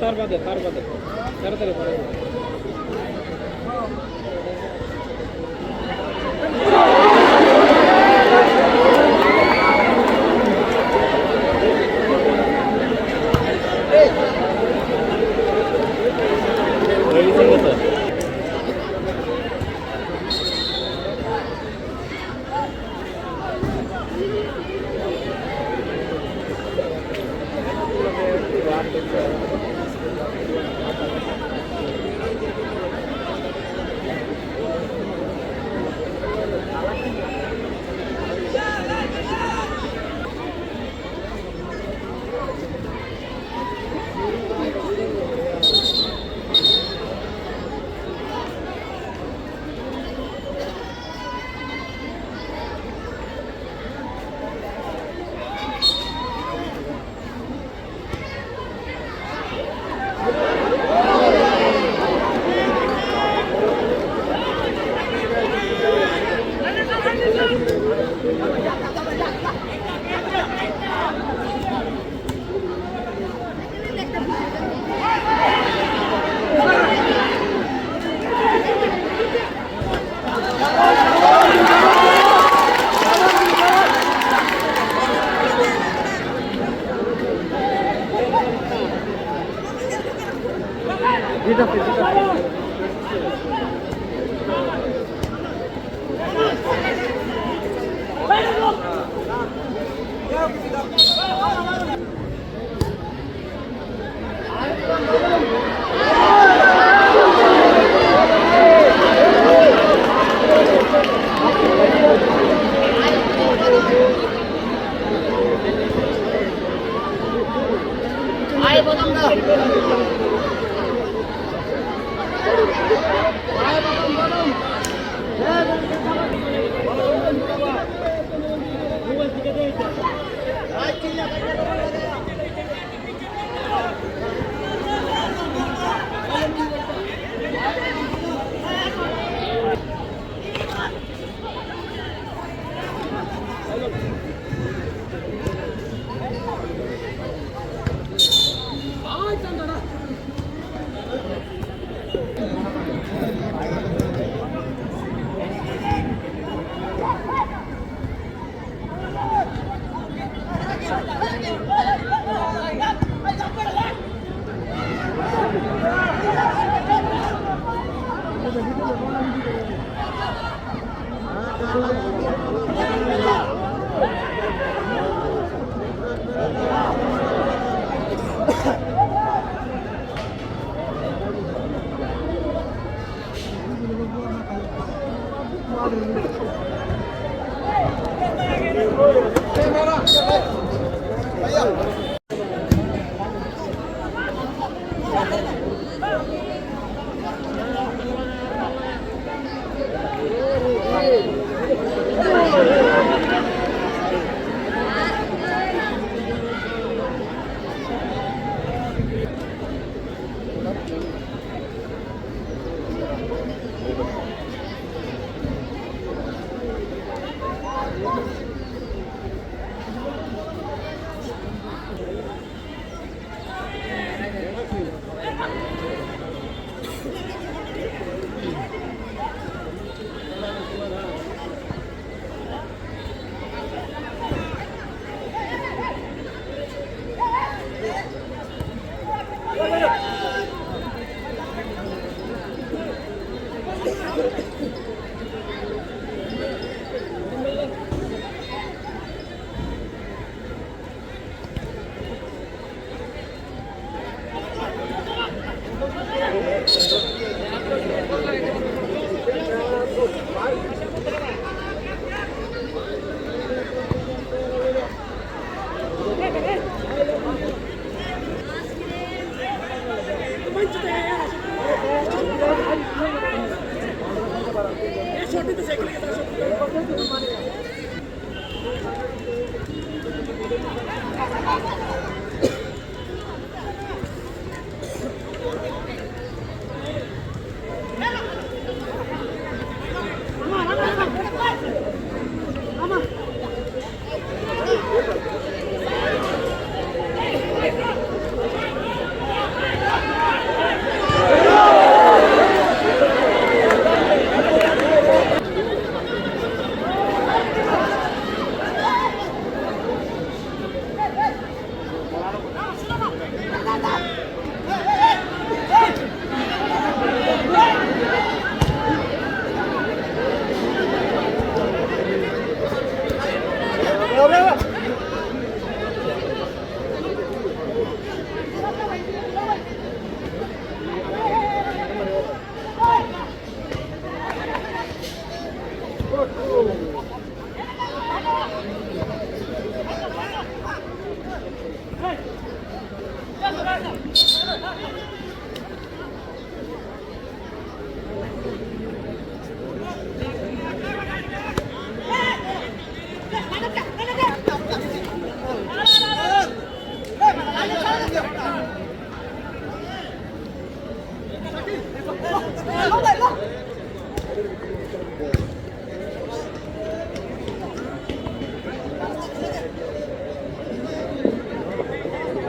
তার বাদে তাড়াতাড়ি করে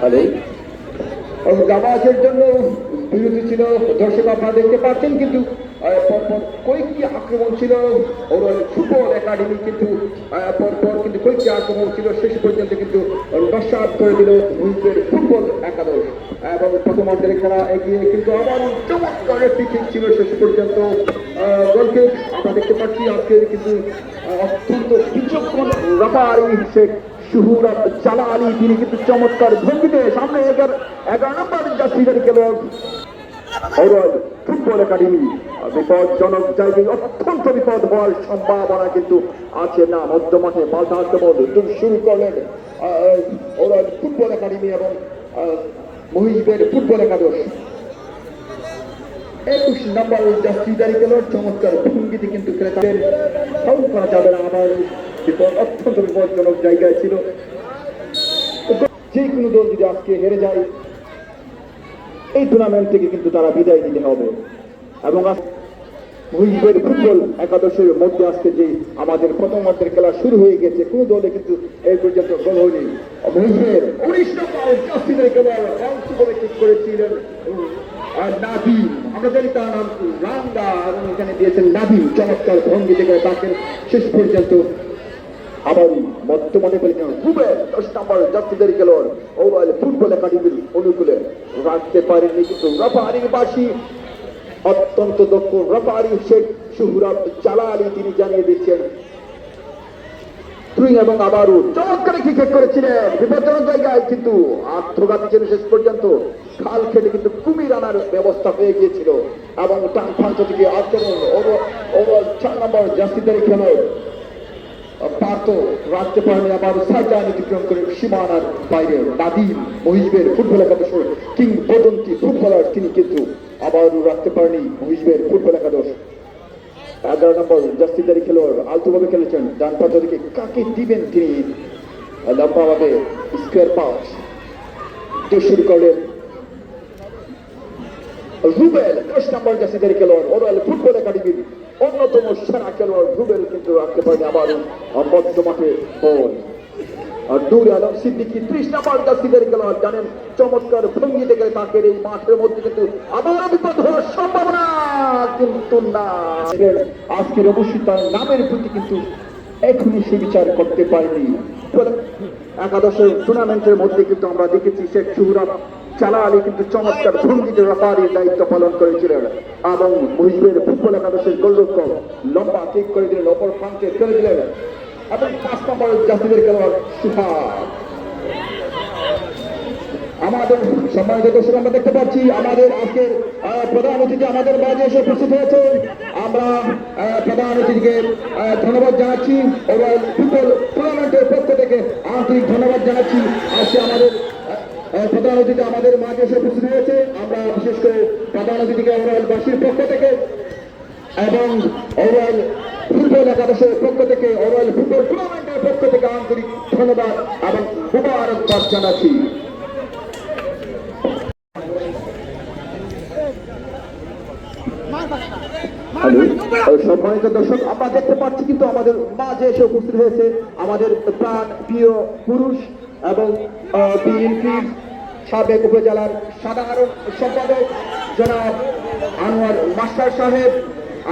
হ্যালো, জামাতের জন্য বিরতি ছিল, দর্শক আপনারা দেখতে পাচ্ছেন, কিন্তু পরপর কয়েকটি আক্রমণ ছিল ওর ফুটবল একাডেমি, কিন্তু পরপর কিন্তু কয়েকটি আক্রমণ ছিল, শেষ পর্যন্ত কিন্তু নস্যাৎ করে দিল মুহিবের ফুটবল একাদশ। এবং প্রথম অর্ধের খেলা এগিয়ে কিন্তু আবার চমৎকার একটি কিক ছিল শেষ পর্যন্ত গোলকে আমরা দেখতে পাচ্ছি। আজকে কিন্তু অত্যন্ত বিচক্ষণ রেফারি শেখ শুহুরা জালালি, তিনি কিন্তু চমৎকার ভঙ্গিতে সামনে 11 নম্বর জার্সিধারী খেলোয়াড় ওরাল ফুটবল একাডেমি বিপজ্জনক জায়গায় অত্যন্ত বিপদ হওয়ার সম্ভাবনা কিন্তু আছে না। মধ্যমাঠে পাল্টা আক্রমণ শুরু করলেন ওরাল ফুটবল একাডেমি এবং মুহিবের ফুটবল একাদশ। 21 নম্বর জার্সিধারী খেলোয়াড় চমৎকার ভঙ্গিতে কিন্তু ক্রেতাদের ফাউল করা যাবে না। আবার বিপদ, অত্যন্ত বিপজ্জনক জায়গায় ছিল। যে কোনো দল যদি আজকে হেরে যায় এই টুর্নামেন্ট থেকে কিন্তু তারা বিদায় নিতে হবে। এবং মুহিবের ফুটবল একাদশের মধ্যে আজকে যে আমাদের প্রথম অর্ধের খেলা শুরু হয়ে গেছে, কোনো দলে কিন্তু এই পর্যন্ত গোল হয়নি। মুহিবের 19 নম্বর জার্সিধারী খেলোয়াড় অংশগ্রহণ করেছিলেন নাদিম, আমরা জানি তার নাম রাঙ্গা, এবং এখানে দিয়েছেন নাদিম, চমৎকার ভঙ্গি থেকে তাকে শেষ পর্যন্ত আবার মধ্যমাঠে ফেলেছেন রুবেল 10 নম্বর জার্সিধারী খেলোয়াড় ওরাল ফুটবল একাডেমির অনুকূলে রাখতে পারেননি, কিন্তু রেফারি বাসী অত্যন্ত দক্ষ রেফারি শেখ শুহুরা জালালি, তিনি জানিয়ে দিচ্ছেন এবং আবারও চমৎকার কি কিক করেছিলেন বিপজ্জনক জায়গায়, কিন্তু আত্মঘাতী ছিল শেষ পর্যন্ত। খাল খেটে কিন্তু কুমির আনার ব্যবস্থা হয়ে গিয়েছিল এবং টান প্রান্ত থেকে আক্রমণ ওভার 4 নম্বর জার্সিধারী খেলোয়াড় পার্থ রাখতে পারেনি, আবার সাইডলাইন অতিক্রম করে সীমানার বাইরে নাদিম, মুহিবের ফুটবল একাদশের কিংবদন্তি ফুটবলার, তিনি কিন্তু আবারও রাখতে পারেনি মুহিবের ফুটবল একাদশ। 11 নম্বর জার্সিধারী খেলোয়াড় আলতোভাবে খেলেছেন, ডান প্রান্ত দিকে কাকে দিবেন তিনি লম্বাভাবে স্কোয়ার পাস শুরু করলেন রুবেল 10 নম্বর জার্সিধারী খেলোয়াড় ওরাল ফুটবল একাডেমির অন্যতম সেরা খেলোয়াড় রুবেল, কিন্তু রাখতে পারেনি আবারও মধ্যমাঠে বল। নূর আলম সিদ্দিকী 30 নম্বর জার্সিধারী খেলোয়াড়, জানেন চমৎকার ভঙ্গি থেকে তাকে এই মাঠের মধ্যে কিন্তু আবারও বিপদ হওয়ার সম্ভাবনা কিন্তু না। আজকের অবশ্যই তার নামের প্রতি কিন্তু এখনই সে বিচার করতে পারেনি। একাদশের টুর্নামেন্টের মধ্যে কিন্তু আমরা দেখেছি শেখ শুহুরা জালালি কিন্তু চমৎকার ভঙ্গিতে রেফারির দায়িত্ব পালন করেছিলেন এবং মুহিবের ফুটবল একাদশের গোলরক্ষক লম্বা কিক করে দিলেন, অপর প্রান্তে ফেলে দিলেন এবং 5 নম্বর জার্সিধারী খেলোয়াড় সুহাগ। আমাদের সম্মানিত দর্শক, আমরা দেখতে পাচ্ছি আমাদের আজকের প্রধান অতিথি আমাদের মাঝে এসে উপস্থিত হয়েছে। আমরা প্রধান অতিথিকে ধন্যবাদ জানাচ্ছি, ওরাল ফুটবল টুর্নামেন্টের পক্ষ থেকে আন্তরিক ধন্যবাদ জানাচ্ছি। আজকে আমাদের প্রধান অতিথি আমাদের মাঝে এসে উপস্থিত হয়েছে। আমরা বিশেষ করে প্রধান অতিথিকে ওরালবাসীর পক্ষ থেকে এবং ওরাল ফুটবল একাদশের পক্ষ থেকে, ওরাল ফুটবল টুর্নামেন্টের পক্ষ থেকে আন্তরিক ধন্যবাদ এবং মুবারকবাদ জানাচ্ছি। সম্মানিত দর্শক, আমরা দেখতে পাচ্ছি কিন্তু আমাদের মাঝে এসে উপস্থিত হয়েছে আমাদের প্রাণ প্রিয় পুরুষ এবং বিএনপির সাবেক উপজেলার সাধারণ সম্পাদক জনাব আনোয়ার মাস্টার সাহেব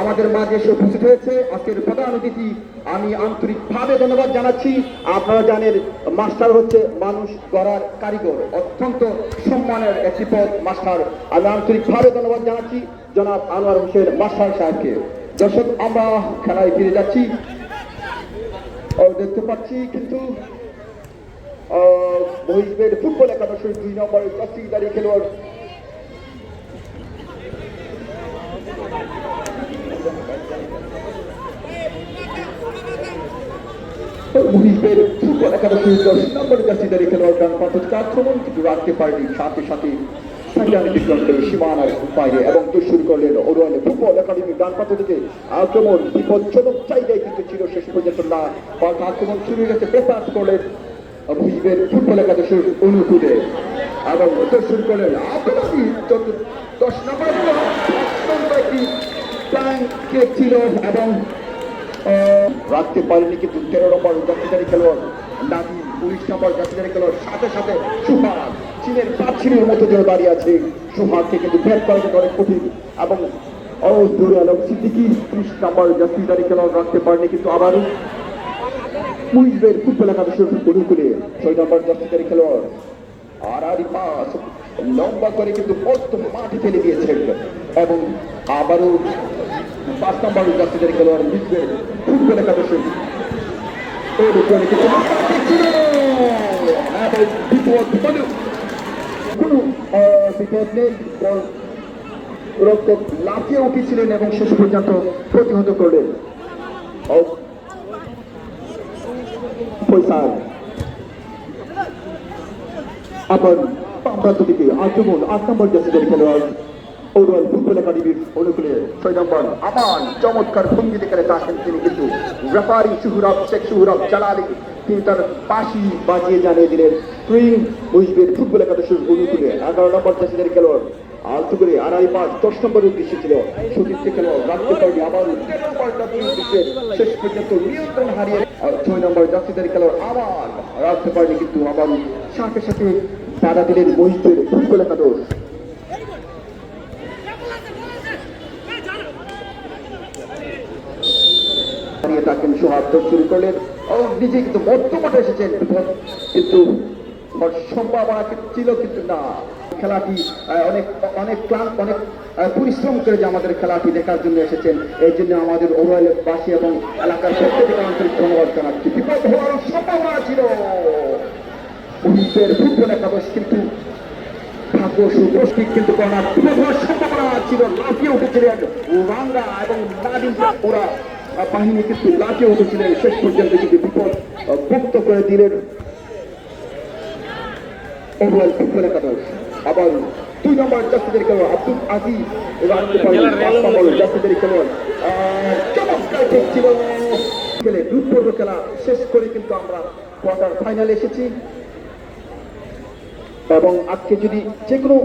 আমাদের মাঝে এসে উপস্থিত হয়েছে। আজকের প্রধান অতিথি আমি আন্তরিকভাবে ধন্যবাদ জানাচ্ছি। আপনারা জানেন মাস্টার হচ্ছে মানুষ গড়ার কারিগর, অত্যন্ত সম্মানের একটি পদ মাস্টার। আমি আন্তরিকভাবে ধন্যবাদ জানাচ্ছি জনাব আনোয়ার হোসেন মাস্টার সাহেবকে। দর্শক, আমরা খেলায় ফিরে যাচ্ছি। দেখতে পাচ্ছি কিন্তু মুহিবের ফুটবল একাদশের 2 নম্বর জার্সিধারী খেলোয়াড় মুহিবের ফুটবল একাদশী 10 নম্বর জার্সিধারী খেলোয়াড় ডান প্রান্ত থেকে আক্রমণ কিন্তু রাখতে পারেনি, সাথে সাথে অতিক্রম করে সীমানার বাইরে এবং শুরু করলেন ওরওয়াল ফুটবল একাডেমি ডান প্রান্ত থেকে আক্রমণ বিপজ্জনক জায়গায় কিন্তু ছিল, শেষ পর্যন্ত না পাল্টা আক্রমণ শুরু হয়ে গেছে, প্রেপাস করলেন মুহিবের ফুটবল একাদশীর অনুকূলে এবং শুরু করলেন আব্দুল 10 নম্বর একটি প্ল্যাঙ্ক ছিল এবং রাখতে পারেনি কিন্তু 13 নম্বর জার্সিধারী খেলোয়াড় নাদি, 19 নম্বর জার্সিধারী খেলোয়াড় সাথে সাথে সুহাগ চীনের পাঁচিলের মতো যেন দাঁড়িয়ে আছে, সুহাগকে কিন্তু ব্যাট করা কিন্তু অনেক কঠিন এবং দূরে আলম সিদ্দিকি 30 নম্বর জার্সিধারী খেলোয়াড় রাখতে পারেনি কিন্তু আবারও মুহিবের ফুটবল একাদশীর অনুকূলে 6 নম্বর জার্সিধারী খেলোয়াড় আড়াআড়ি পাস লম্বা করে কিন্তু মস্ত মাঠে ফেলে দিয়েছেন এবং আবারও 5 নম্বর জার্সিধারী খেলোয়াড় মুহিবের ফুটবল একাদশীর অনুকূলে কিন্তু বিপদ নেই, রক্ষক লাফিয়ে উঠেছিলেন এবং শেষ পর্যন্ত প্রতিহত করলেন ফয়সাল। আবার প্রান্ত থেকে আক্রমণ 8 নম্বর জার্সিধারী খেলোয়াড় ওরওয়াল ফুটবল একাডেমির অনুকূলে 6 নম্বর আমান চমৎকার ভঙ্গি দেখে থাকেন তিনি কিন্তু রেফারি শেখ সুহরাব জালালি তিনি তার পাশি বাজিয়ে জানিয়ে দিলেন সুইং মুহিবের ফুটবল একাদশীর অনুকূলে 11 নম্বর জার্সিধারী খেলোয়াড় আলতো করে আড়াই পাস 10 নম্বরের উদ্দেশ্য ছিল, সতীর্থ খেলোয়াড় রাখতে পারেনি, আবার শেষ পর্যন্ত নিয়ন্ত্রণ হারিয়ে 6 নম্বর জার্সিধারী খেলোয়াড় আবার রাখতে পারেনি কিন্তু আবার সাথে সাথে বাধা দিলেন মুহিবের ফুটবল একাদশ। থাকেন সোহাগ শুরু করলেন নিজে কিন্তু মধ্যমাঠে এসেছেন কিন্তু সম্ভাবনা ছিল কিন্তু না, খেলাটি অনেক অনেক ক্লান্ত অনেক পরিশ্রম করে যে আমাদের খেলাটি দেখার জন্য এসেছেন, এই জন্য আমাদের ওরওয়ালবাসী এবং এলাকার প্রত্যেকের আন্তরিক ধন্যবাদ জানাচ্ছি। বিপদ হওয়ার সম্ভাবনা ছিল মুহিবের ফুটবল একাদশ কিন্তু ভাগ্য সুপ্রস্তিক কিন্তু করার বিপদ হওয়ার সম্ভাবনা ছিল, লাফিয়ে উঠেছিলেন রাঙ্গা এবং নাদিম ওরা বাহিনী কিন্তু লাফিয়ে উঠেছিলেন, শেষ পর্যন্ত কিন্তু বিপদ মুক্ত করে দিলেন ওরওয়াল ফুটবল একাদশ। আবার 2 নম্বর জার্সিধারী খেলোয়াড় আব্দুল আজিজ রাখতে পারেন, 5 নম্বর জার্সিধারী খেলোয়াড় চমৎকার ছিল খেলে গ্রুপ খেলা শেষ করে কিন্তু আমরা কোয়ার্টার ফাইনালে এসেছি এবং আজকে যদি যে কোনো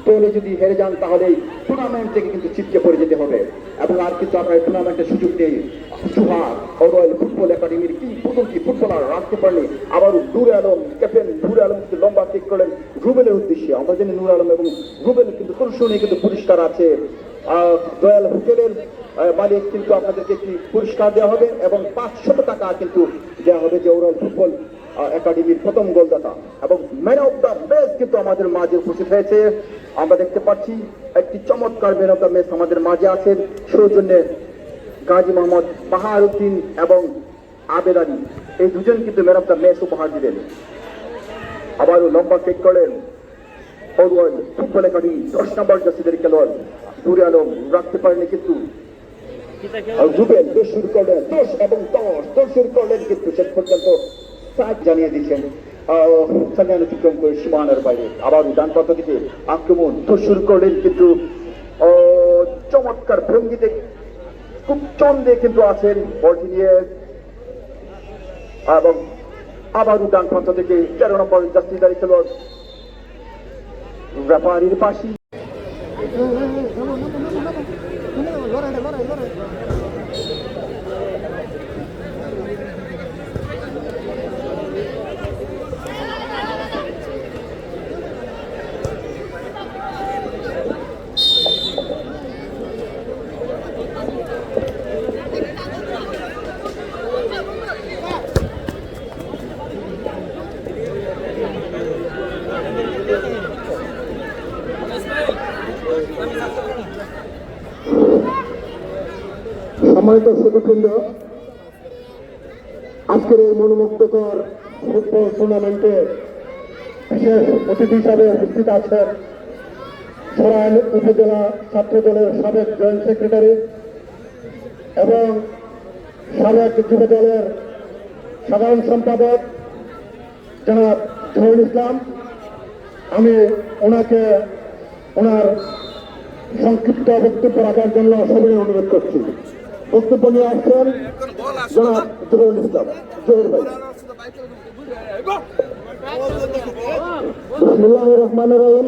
দলে যদি হেরে যান তাহলে টুর্নামেন্ট থেকে কিন্তু ছিটকে পড়ে যেতে হবে এবং আর কিন্তু আমরা টুর্নামেন্টের সুযোগ নেই। সুহাগ ওরওয়াল ফুটবল একাডেমির প্রথমটি ফুটবলার রাখতে পারলে আবার নূর আলম ক্যাপ্টেন নূর আলম কিন্তু লম্বা কিক করলেন রুবেলের উদ্দেশ্যে, আমরা জানি নূর আলম এবং রুবেল কিন্তু কৌশলে কিন্তু পুরস্কার আছে, দয়াল হোটেলের মালিক কিন্তু আপনাদেরকে একটি পুরস্কার দেওয়া হবে এবং 500 টাকা কিন্তু দেওয়া হবে যে ওরওয়াল ফুটবল একাডেমির প্রথম গোলদাতা এবং ম্যান অফ দ্য ম্যাচ কিন্তু আমাদের মাঝে উপস্থিত হয়েছে। আমরা দেখতে পাচ্ছি একটি চমৎকার ম্যান অফ দ্য ম্যাচ আমাদের মাঝে আছেন, সৌজন্যে গাজী মোহাম্মদ বাহারউদ্দিন এবং আবেদ আলী, এই দুজন কিন্তু ম্যান অফ দ্য ম্যাচ উপহার দিলেন। আবারও লম্বা কিক করলেন ওরওয়াল ফুটবল একাডেমি 10 নম্বর জার্সিধারী খেলোয়াড় নূর আলম রাখতে পারেনি কিন্তু রুবেল শুরু করলেন 10 এবং 10 শুরু করলেন কিন্তু শেষ পর্যন্ত জানিয়ে দিচ্ছেন সালিয়ান অতিক্রম করে সীমানার বাইরে। আবার ডান প্রান্ত থেকে আক্রমণ শুরু করলেন কিন্তু চমৎকার ভঙ্গিতে খুব চন্দে কিন্তু আছেন বলটি নিয়ে এবং আবারও ডান প্রান্ত থেকে 13 নম্বর জার্সিধারী খেলোয়াড় রেফারির পাশে সম্মানিত সুধীবৃন্দ, আজকের এই মনোমুগ্ধকর ফুটবল টুর্নামেন্টে বিশেষ অতিথি হিসাবে উপস্থিত আছেন সরাইল উপজেলা ছাত্র দলের সাবেক জয়েন্ট সেক্রেটারি এবং সাবেক যুব দলের সাধারণ সম্পাদক জনাব জহুরুল ইসলাম, আমি ওনাকে ওনার সংক্ষিপ্ত বক্তব্য রাখার জন্য সবাই অনুরোধ করছি। বক্তব্য নিয়ে আসছেন জনাব জহুরুল ইসলাম। জহুর ভাই। বিসমিল্লাহির রহমানির রহিম।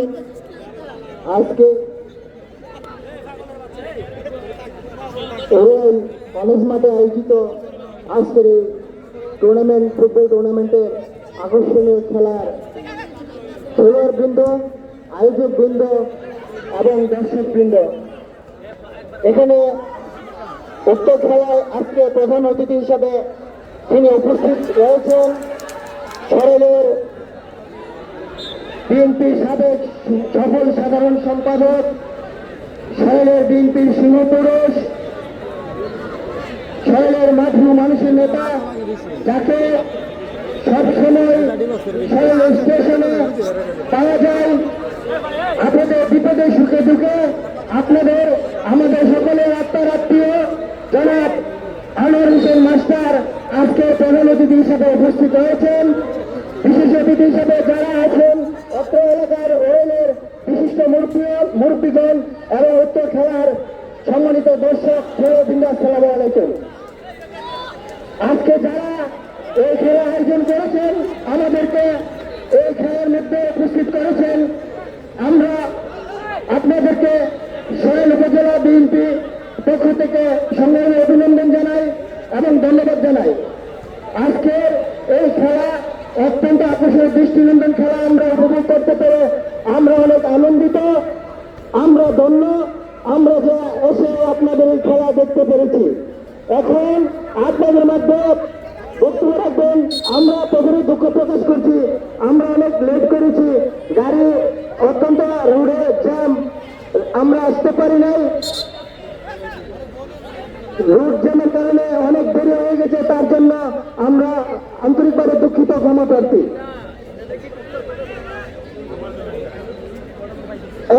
আজকে ওরাই কলেজ মাঠে আয়োজিত আজকের এই টুর্নামেন্ট, ফুটবল টুর্নামেন্টের আকর্ষণীয় খেলার খেলোয়াড় বৃন্দ, আয়োজক বৃন্দ এবং দর্শক বৃন্দ, এখানে উক্ত খেলায় আজকে প্রধান অতিথি হিসাবে তিনি উপস্থিত রয়েছেন সরেলের বিএনপির সাবেক সফল সাধারণ সম্পাদক, সরেলের বিএনপির সিংহপুরুষ, সরেলের মাঠু মানুষের নেতা, যাকে সবসময় সরেল স্টেশনে পাওয়া যায় আপনাদের বিপদে সুখে দুঃখে, আপনাদের আমাদের সকলের আত্মার আত্মীয় জনাব আনোয়ার হোসেন মাস্টার আজকের প্রধান অতিথি হিসাবে উপস্থিত হয়েছেন। বিশেষ অতিথি হিসাবে যারা আছেন অত্র এলাকার ওয়েলের বিশিষ্ট মুরব্বীগণ এবং উত্তর খেলার সম্মানিত দর্শক খেলোয়াড়বৃন্দ, আসসালামু আলাইকুম। আজকে যারা এই খেলা আয়োজন করেছেন, আমাদেরকে এই খেলার মধ্যে উপস্থিত করেছেন, আমরা আপনাদেরকে সরেল উপজেলা বিএনপি পক্ষ থেকে সংগ্রামী অভিনন্দন জানাই এবং ধন্যবাদ জানাই। আজকের এই খেলা অত্যন্ত আকর্ষণীয় দৃষ্টিনন্দন খেলা আমরা উপভোগ করতে পেরে আমরা অনেক আনন্দিত, আমরা ধন্য, আমরা যে এসে আপনাদের এই খেলা দেখতে পেরেছি। এখন আপনাদের মধ্যে বক্তব্য রাখবেন। আমরা প্রথমে দুঃখ প্রকাশ করছি, আমরা অনেক লেট করেছি, গাড়ি অত্যন্ত রোডে জ্যাম, আমরা আসতে পারি নাই, রোড জ্যামের কারণে অনেক দেরি হয়ে গেছে, তার জন্য আমরা আন্তরিকভাবে দুঃখিত, ক্ষমা প্রার্থী।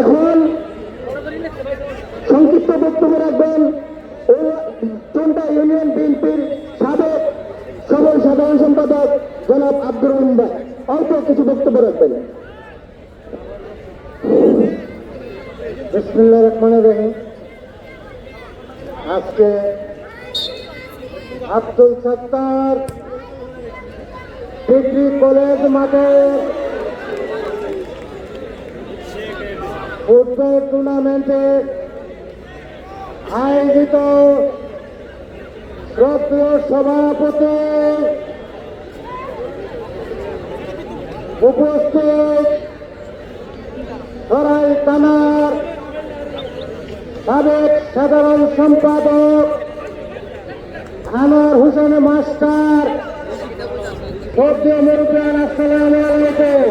এখন সংক্ষিপ্ত বক্তব্য রাখবেন চুন্টা ইউনিয়ন বিএনপির সাবেক সফল সাধারণ সম্পাদক জনাব আব্দুর রহিম ভাই, অল্প কিছু বক্তব্য রাখবেন। বিসমিল্লাহির রহমানির রহিম। আজকে আব্দুল সত্তার ডিগ্রি কলেজ মাঠে ফুটবল টুর্নামেন্টে আয়োজিত শ্রদ্ধেয় সভাপতি উপস্থিত সরাই থানার সাবেক সাধারণ সম্পাদক আনোয়ার হোসেন মাস্টার, শ্রদ্ধেয় মুরব্বিয়ান, আসসালামু আলাইকুম।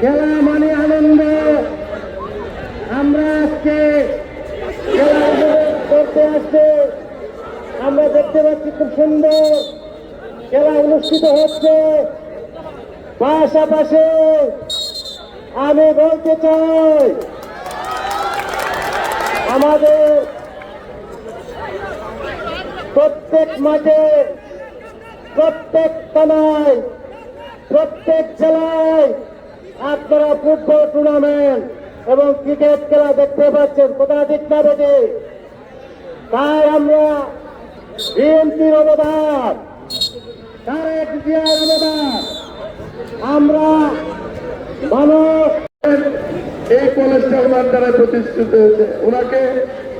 খেলা মানে আনন্দ। আমরা আজকে খেলা করতে আসছে, আমরা দেখতে পাচ্ছি খুব সুন্দর খেলা অনুষ্ঠিত হচ্ছে। পাশাপাশি আমি বলতে চাই, আমাদের প্রত্যেক মাঠে, প্রত্যেক থানায়, প্রত্যেক জেলায় আপনারা ফুটবল টুর্নামেন্ট এবং ক্রিকেট খেলা দেখতে পাচ্ছেন, কোথাও ঠিক না বেশি। তাই আমরা বিএনপির অবদান, তারেক জিয়ার অবদান, আমরা মানুষ, এই কলেজটা ওনার দ্বারা প্রতিষ্ঠিত হয়েছে, ওনাকে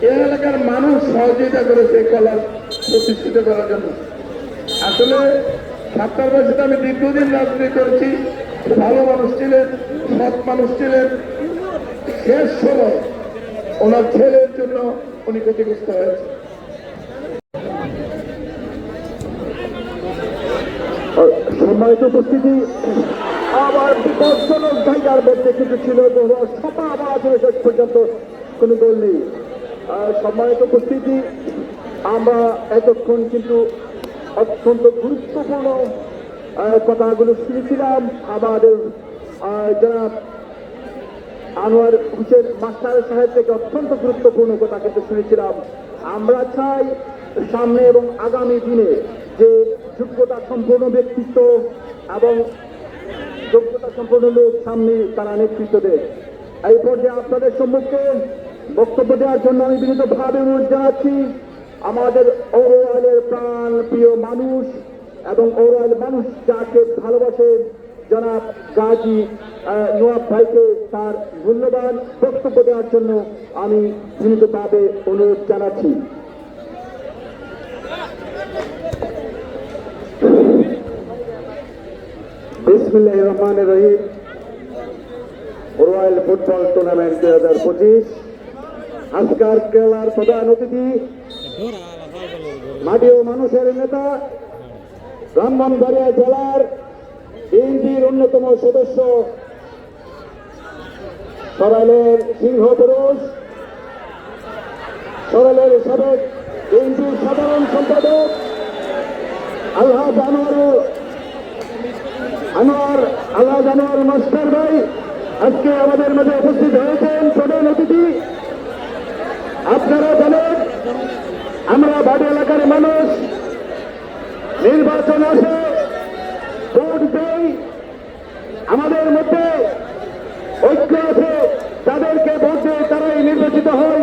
এই এলাকার মানুষ সহযোগিতা করেছে এই কলেজ প্রতিষ্ঠিত করার জন্য। আসলে ৭০ বছরে আমি দীর্ঘদিন রাজনীতি করেছি, ভালো মানুষ ছিলেন, সৎ মানুষ ছিলেন। শেষ সময় ওনার ছেলের জন্য উনি ক্ষতিগ্রস্ত হয়েছে। সম্মানিত উপস্থিতি, আবার বিপজ্জনক জায়গার মধ্যে কিন্তু ছিল, সভা আওয়াজ শেষ পর্যন্ত কোনো গোল নেই। সম্মানিত উপস্থিতি, আমরা এতক্ষণ কিন্তু অত্যন্ত গুরুত্বপূর্ণ কথাগুলো শুনেছিলাম। আমাদের যারা আনোয়ার হোসেন মাস্টার সাহেব থেকে অত্যন্ত গুরুত্বপূর্ণ কথা কিন্তু শুনেছিলাম। আমরা চাই সামনে এবং আগামী দিনে যে যোগ্যতা সম্পূর্ণ ব্যক্তিত্ব এবং যোগ্যতা সম্পন্ন লোক সামনে তারা নেতৃত্ব দেয়। এই পর্যায়ে আপনাদের সম্মুখে বক্তব্য দেওয়ার জন্য আমি বিনীতভাবে অনুরোধ জানাচ্ছি আমাদের ঔরআইলের প্রাণ প্রিয় মানুষ এবং ঔরআইল মানুষ যাকে ভালোবাসে জনাব গাজী নোয়াব ভাইকে তার মূল্যবান বক্তব্য দেওয়ার জন্য আমি বিনীতভাবে অনুরোধ জানাচ্ছি। বিসমিল্লাহির রহমানির রহিম। ঔরআইল ফুটবল টুর্নামেন্ট 2025 আজকের খেলার প্রধান অতিথি মাটি ও মানুষের নেতা ব্রাহ্মণবাড়িয়া জেলার বিএনপির অন্যতম সদস্য সরাইলের সিংহ পুরুষ, সরাইলের সাবেক বিএনপির সাধারণ সম্পাদক আলহাজ আনোয়ার মাস্টার ভাই আজকে আমাদের মাঝে উপস্থিত হয়েছেন প্রধান অতিথি। আপনারা জানেন আমরা বাড়ি এলাকার মানুষ নির্বাচন আসে ভোট দেই, আমাদের মধ্যে ঐক্য আছে, তাদেরকে ভোট দিয়ে তারাই নির্বাচিত হয়।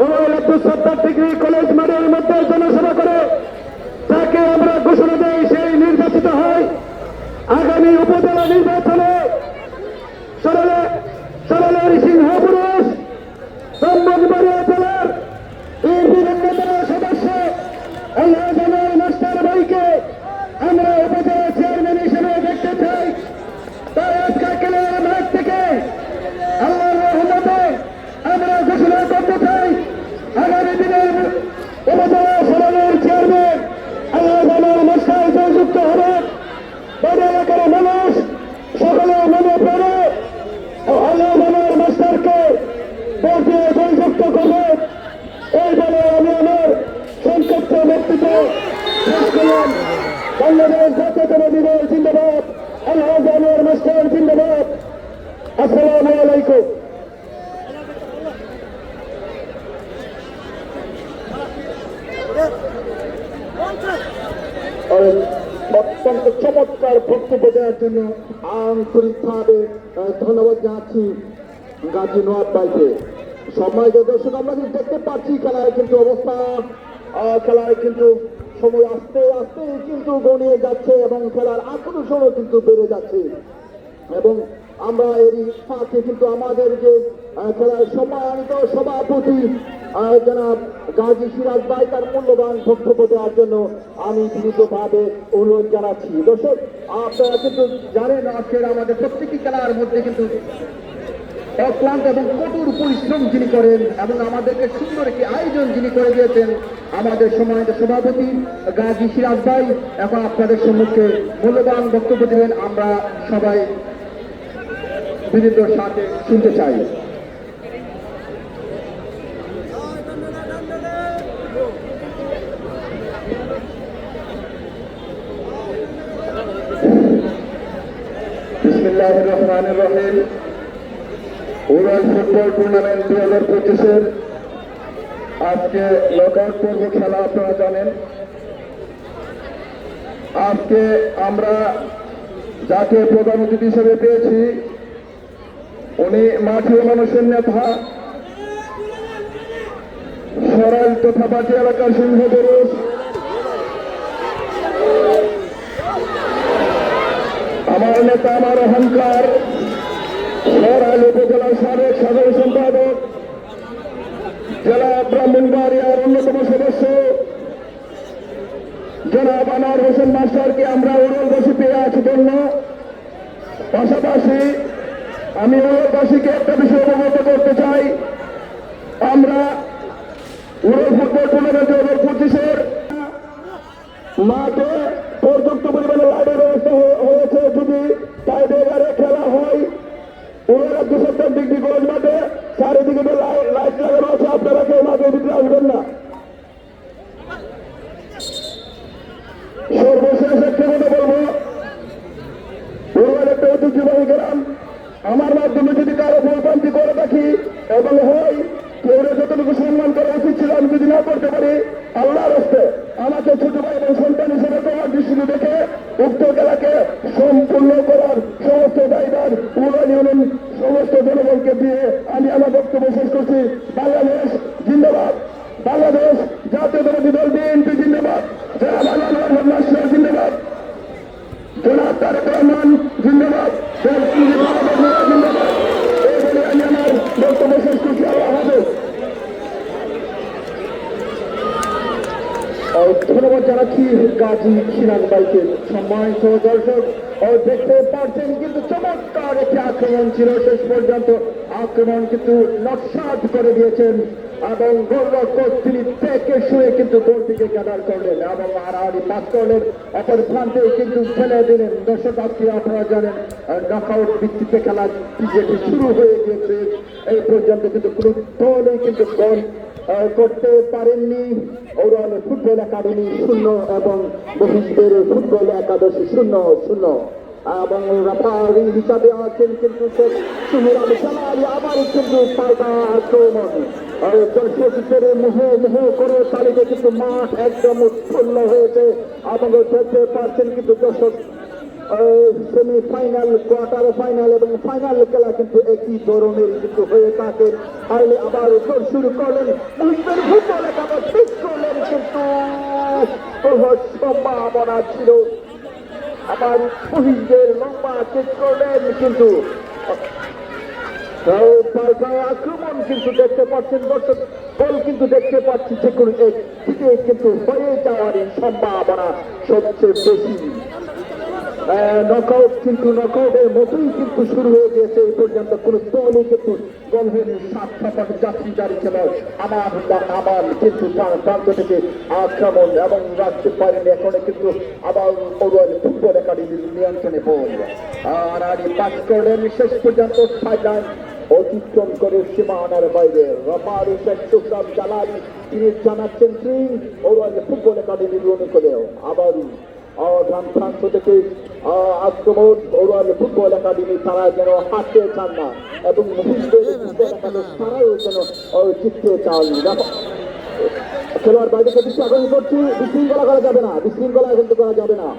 ঔরআইল আব্দুল সত্তার ডিগ্রি কলেজ মাঠের মধ্যে জনসভা করে তাকে আমরা ঘোষণা দেই, সেই নির্বাচিত হয়। আগামী উপজেলা নির্বাচনে সরাইলের সিংহ পুরুষ ব্রাহ্মণবাড়িয়া জেলার বিএনপির অন্যতম সদস্য আলহাজ আনোয়ার মাস্টার ভাইকে আমরা উপজেলা চেয়ারম্যান হিসেবে দেখতে চাই। তাই আজকে খেলার মাঠ থেকে আল্লাহর রহমতে আমরা ঘোষণা করতে চাই আগামী দিনের উপজেলা সরাইলের চেয়ারম্যান আলহাজ আনোয়ার মাস্টার জয়যুক্ত হবেন। বড় এলাকার মানুষ সকলে মনে পড়ে আলহাজ আনোয়ার মাস্টারকে ভোট দিয়ে জয়যুক্ত করবেন। এই বলে আমি আমার সংক্ষিপ্ত বক্তব্য শেষ করলাম। বাংলাদেশ জাতীয়তাবাদী দল জিন্দাবাদ, আলহাজ আনোয়ার মাস্টার জিন্দাবাদ। আসসালামু আলাইকুম। অত্যন্ত চমৎকার বক্তব্য দেওয়ার জন্য আন্তরিকভাবে ধন্যবাদ জানাচ্ছি গাজী নোয়াব ভাইকে। সম্মানিত দর্শক, আমরা কিন্তু দেখতে পাচ্ছি খেলায় কিন্তু অবস্থা, খেলায় কিন্তু সময় আস্তে আস্তে কিন্তু গড়িয়ে যাচ্ছে এবং খেলার আকর্ষণও কিন্তু বেড়ে যাচ্ছে। এবং আমরা এরই ফাঁকে কিন্তু আমাদের যে খেলার সম্মানিত সভাপতি জনাব গাজী সিরাজ ভাই তার মূল্যবান বক্তব্য দেওয়ার জন্য আমি বিনীতভাবে অনুরোধ জানাচ্ছি। দর্শক, আপনারা কিন্তু জানেন আজকের আমাদের প্রত্যেকটি খেলার মধ্যে কিন্তু অক্লান্ত এবং কঠোর পরিশ্রম যিনি করেন এবং আমাদেরকে সুন্দর একটি আয়োজন যিনি করে দিয়েছেন আমাদের সম্মানিত সভাপতি গাজী সিরাজ ভাই এখন আপনাদের সম্মুখে মূল্যবান বক্তব্য দেবেন। আমরা সবাই বিনীতর সাথে শুনতে চাই। বিসমিল্লাহির রহমানির রহিম। ঔরআইল ফুটবল টুর্নামেন্ট 2025-এর আজকে নকআউট পর্ব খেলা আপনারা জানেন। আজকে আমরা যাকে প্রধান অতিথি হিসেবে পেয়েছি উনি মাঠে মানুষের নেতা, সরাইল তথা বাটি এলাকার সিংহ পুরুষ, আমার নেতা, আমার অহংকার, সরাইল উপজেলার সাবেক সাধারণ সম্পাদক, জেলা ব্রাহ্মণবাড়িয়ার অন্যতম সদস্য জনাব আনোয়ার হোসেন মাস্টারকে আমরা ঔরআইলবাসী পেয়ে আছি জন্য। পাশাপাশি আমি ঔরআইলবাসীকে একটা বিষয় অবগত করতে চাই, আমরা ঔরআইল ফুটবল টুর্নামেন্ট 2025-এর মাঠে পর্যাপ্ত পরিমাণে লাইটের ব্যবস্থা হয়েছে। যদি টাইব্রেকারে খেলা হয় ঔরআইল আব্দুল সত্তার ডিগ্রি কলেজ মাঠে চারিদিকে লাইট লাগানো আছে, আপনারা কেউ মাঠের ভিতরে আসবেন না। সর্বশেষ একটা কথা বলবো, ঔরআইল একটা ঐতিহ্যবাহী গ্রাম। আমার মাধ্যমে যদি কারো ভুলভ্রান্তি করে থাকি এবং হয় কেউ যতটুকু সম্মান করা উচিত ছিল আমি যদি না করতে পারি, আল্লাহর হস্তে আমাকে ছোট ভাই এবং সন্তান হিসেবে তোমার দৃষ্টিতে দেখে উক্ত খেলাকে সম্পূর্ণ করার সমস্ত দায়িত্ব উড়ান ইউনিয়ন সমস্ত জনগণকে দিয়ে আমি আমার বক্তব্য শেষ করছি। বাংলাদেশ জিন্দাবাদ, বাংলাদেশ জাতীয়তাবাদী দল বিএনপি জিন্দাবাদ, জনাব আনোয়ার নাসির জিন্দাবাদ, জনাব তারেক রহমান জিন্দাবাদ, জিন্দাবাদ। এই বলে আমি আমার বক্তব্য শেষ করছি। আল্লাহ হাফেজ। ধন্যবাদ জানাচ্ছি গাজী সিরাজ ভাইকে। সম্মানিত দর্শক দেখতে পাচ্ছেন কিন্তু চমৎকার একটি আক্রমণ ছিল, শেষ পর্যন্ত আক্রমণ কিন্তু নস্যাৎ করে দিয়েছেন এবং গোলরক্ষক তিনি থেকে শুয়ে কিন্তু গোলটিকে গ্যাদার করলেন এবং আড়াআড়ি পাস করলেন, অপর প্রান্তে কিন্তু ফেলে দিলেন। দর্শক আজকে আপনারা জানেন নকআউট ভিত্তিতে খেলা যেটি শুরু হয়ে গিয়েছে, এই পর্যন্ত কিন্তু কোনো দলই কিন্তু গোল করতে পারেননি। ওরাল ফুটবল একাডেমি 0 এবং মহিষদের ফুটবল একাদশী 0-0 এবং রেফারি হিসাবে আছেন কিন্তু সুহেল আলী জালালি। আবার কিন্তু পাল্টা আক্রমণ, দর্শকদের মুহ করে তালিকা কিন্তু মাঠ একদম উৎফুল্ল হয়েছে এবং দেখতে পাচ্ছেন কিন্তু দর্শক সেমিফাইনাল, কোয়ার্টার ফাইনাল এবং ফাইনাল খেলা কিন্তু একই ধরনের কিন্তু হয়ে থাকে। তাহলে আবার দৌড় শুরু করলেন মহিষদের ফুটবল একাদশী, পিচ করলেন কিন্তু সম্ভাবনা ছিল। আবার মহিষদের লম্বা চেক করলেন কিন্তু আক্রমণ কিন্তু দেখতে পাচ্ছেন দর্শক, বল কিন্তু দেখতে পাচ্ছি যে কোনো একদিকে কিন্তু হয়ে যাওয়ারই সম্ভাবনা সবচেয়ে বেশি। নকআউট কিন্তু নকআউটের মতোই কিন্তু শুরু হয়ে গিয়েছে। এই পর্যন্ত কোনো দলই কিন্তু গল্পের 7 যাত্রী জারি ছিল আমার কিন্তু প্রান্ত থেকে আক্রমণ এবং রাখতে পারেনি। এখন কিন্তু আবার ওরাল ফুটবল একাডেমির নিয়ন্ত্রণে বল আর পাস করলেন, শেষ পর্যন্ত সাইডলাইন অতিক্রম করে সীমানার বাইরে রেফারি শেখ সুহরাব জালালি তিনি জানাচ্ছেন ওরাল ফুটবল একাডেমির অনুকূলেও আবার প্রান্ত থেকে আক্রমণ ওরাল ফুটবল একাডেমি তারা যেন হাঁটতে চান না এবং মহিষদের ফুটবল একাডেমি তারাও যেন জিততে চান। খেলোয়াড় বাইরে দৃষ্টি আকর্ষণ করছি, বিশৃঙ্খলা করা যাবে না, বিশৃঙ্খলা কিন্তু করা যাবে না।